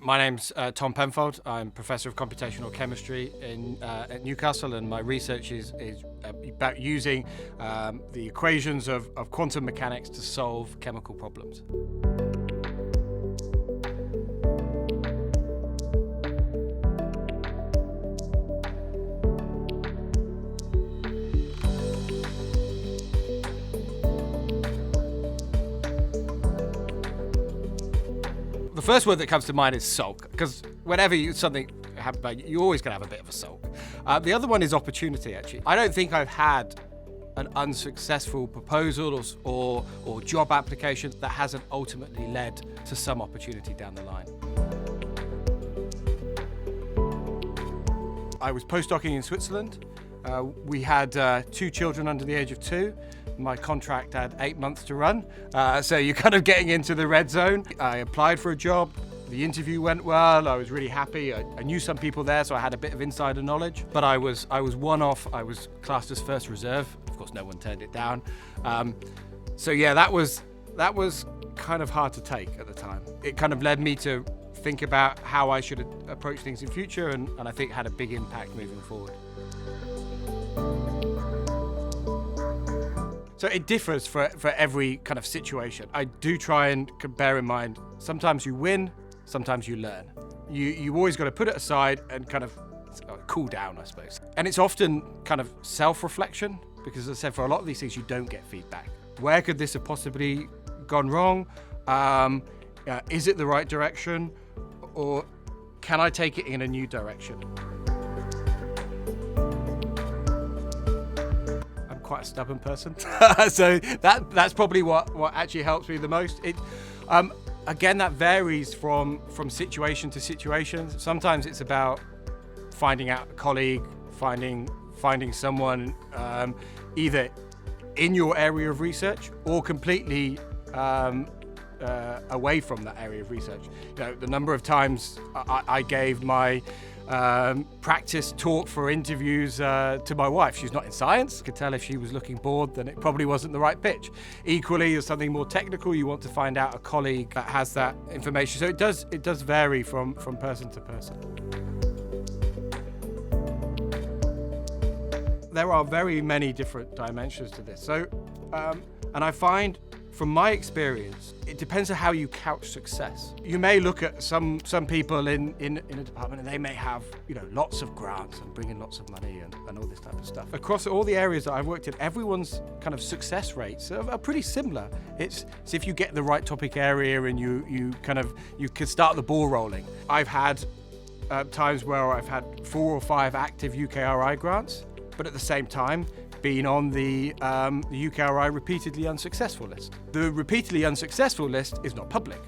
My name's Tom Penfold. I'm Professor of Computational Chemistry at Newcastle, and my research is about using the equations of quantum mechanics to solve chemical problems. The first word that comes to mind is sulk, because whenever something happens, you're always going to have a bit of a sulk. The other one is opportunity, actually. I don't think I've had an unsuccessful proposal or job application that hasn't ultimately led to some opportunity down the line. I was postdocing in Switzerland. We had 2 children under the age of 2. My contract had 8 months to run, so you're kind of getting into the red zone. I applied for a job. The interview went well. I was really happy. I knew some people there, so I had a bit of insider knowledge. But I was one off. I was classed as first reserve. Of course, no one turned it down. So yeah, that was kind of hard to take at the time. It kind of led me to think about how I should approach things in future, and I think had a big impact moving forward. So it differs for every kind of situation. I do try and bear in mind, sometimes you win, sometimes you learn. You always got to put it aside and kind of cool down, I suppose. And it's often kind of self-reflection, because as I said, for a lot of these things, you don't get feedback. Where could this have possibly gone wrong? Is it the right direction? Or can I take it in a new direction? Quite a stubborn person, so that's probably what actually helps me the most. Again, that varies from situation to situation. Sometimes it's about finding out a colleague, finding someone either in your area of research or completely away from that area of research. You know, the number of times I gave my practice talk for interviews to my wife. She's not in science. I could tell if she was looking bored, then it probably wasn't the right pitch. Equally, as something more technical, you want to find out a colleague that has that information. So it does vary from person to person. There are very many different dimensions to this. So, and I find, from my experience, it depends on how you couch success. You may look at some people in a department, and they may have, you know, lots of grants and bring in lots of money and all this type of stuff. Across all the areas that I've worked in, everyone's kind of success rates are pretty similar. It's if you get the right topic area and you can start the ball rolling. I've had times where I've had 4 or 5 active UKRI grants, but at the same time, been on the UKRI repeatedly unsuccessful list. The repeatedly unsuccessful list is not public.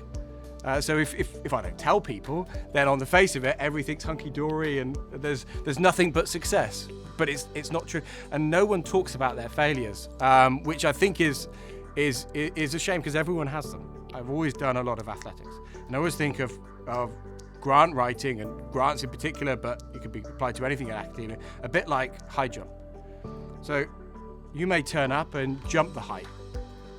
So if I don't tell people, then on the face of it, everything's hunky-dory and there's nothing but success. But it's not true. And no one talks about their failures, which I think is a shame, because everyone has them. I've always done a lot of athletics. And I always think of grant writing, and grants in particular, but it could be applied to anything in academia, a bit like high jump. So you may turn up and jump the height.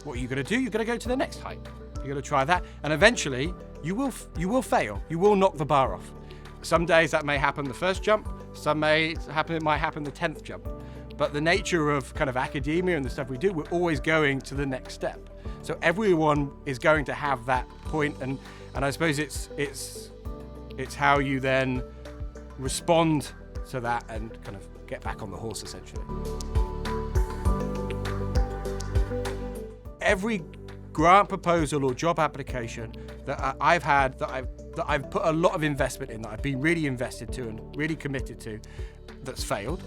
What are you going to do? You're going to go to the next height. You're going to try that, and eventually you will fail. You will knock the bar off. Some days that may happen the first jump. It might happen the 10th jump. But the nature of kind of academia and the stuff we do, we're always going to the next step. So everyone is going to have that point, and I suppose it's how you then respond to that and kind of get back on the horse, essentially. Every grant proposal or job application that I've had, that I've put a lot of investment in, that I've been really invested to and really committed to, that's failed,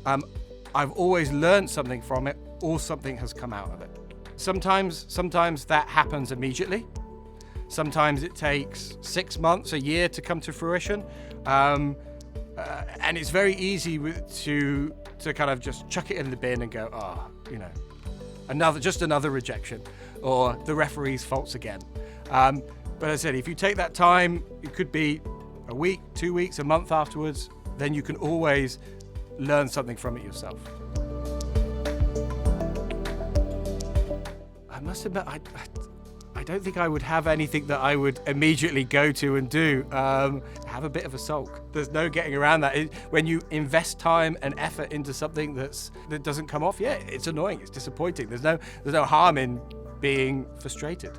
I've always learned something from it, or something has come out of it. Sometimes that happens immediately. Sometimes it takes 6 months, a year to come to fruition. And it's very easy to kind of just chuck it in the bin and go, you know, another rejection, or the referee's faults again. But as I said, if you take that time, it could be a week, 2 weeks, a month afterwards, then you can always learn something from it yourself. I must admit, I don't think I would have anything that I would immediately go to and do. Have a bit of a sulk. There's no getting around that. When you invest time and effort into something that doesn't come off, yeah, it's annoying, it's disappointing. There's no harm in being frustrated.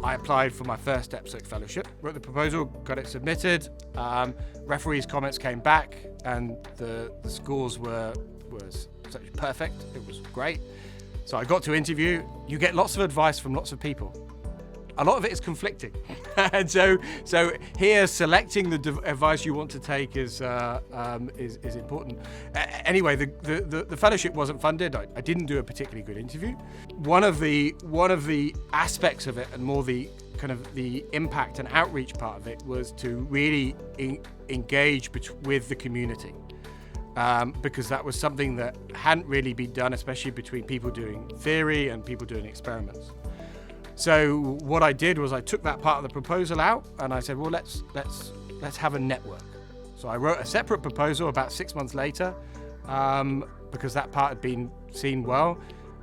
I applied for my first EPSEC fellowship, wrote the proposal, got it submitted. Referees' comments came back, and the scores were perfect. It was great. So I got to interview. You get lots of advice from lots of people. A lot of it is conflicting, and so here selecting the advice you want to take is important. Anyway, the fellowship wasn't funded. I didn't do a particularly good interview. One of the aspects of it, and more the kind of the impact and outreach part of it, was to really engage with the community. Because that was something that hadn't really been done, especially between people doing theory and people doing experiments. So what I did was I took that part of the proposal out, and I said, well, let's have a network. So I wrote a separate proposal about 6 months later, because that part had been seen well,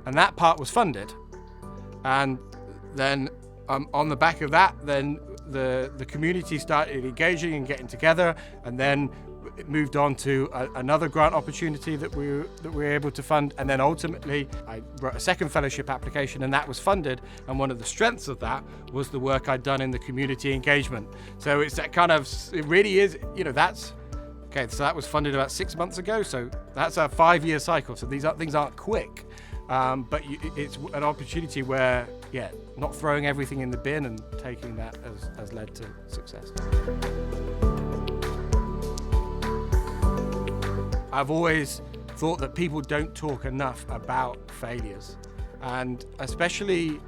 and that part was funded. And then on the back of that, then the community started engaging and getting together, and then it moved on to another grant opportunity that we were able to fund, and then ultimately I wrote a second fellowship application, and that was funded. And one of the strengths of that was the work I'd done in the community engagement. So it's that kind of, it really is, that's okay. So that was funded about 6 months ago. So that's a 5-year cycle. So things aren't quick, but it's an opportunity where, not throwing everything in the bin and taking that has led to success. I've always thought that people don't talk enough about failures, and especially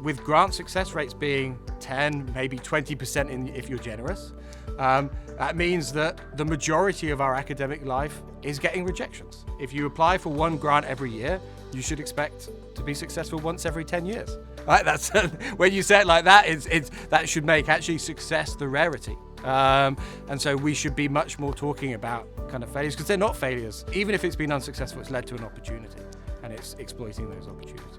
with grant success rates being 10, maybe 20% if you're generous, that means that the majority of our academic life is getting rejections. If you apply for one grant every year, you should expect to be successful once every 10 years. Right? That's when you say it like that, that should make actually success the rarity. And so we should be much more talking about kind of failures, because they're not failures. Even if it's been unsuccessful, it's led to an opportunity, and it's exploiting those opportunities.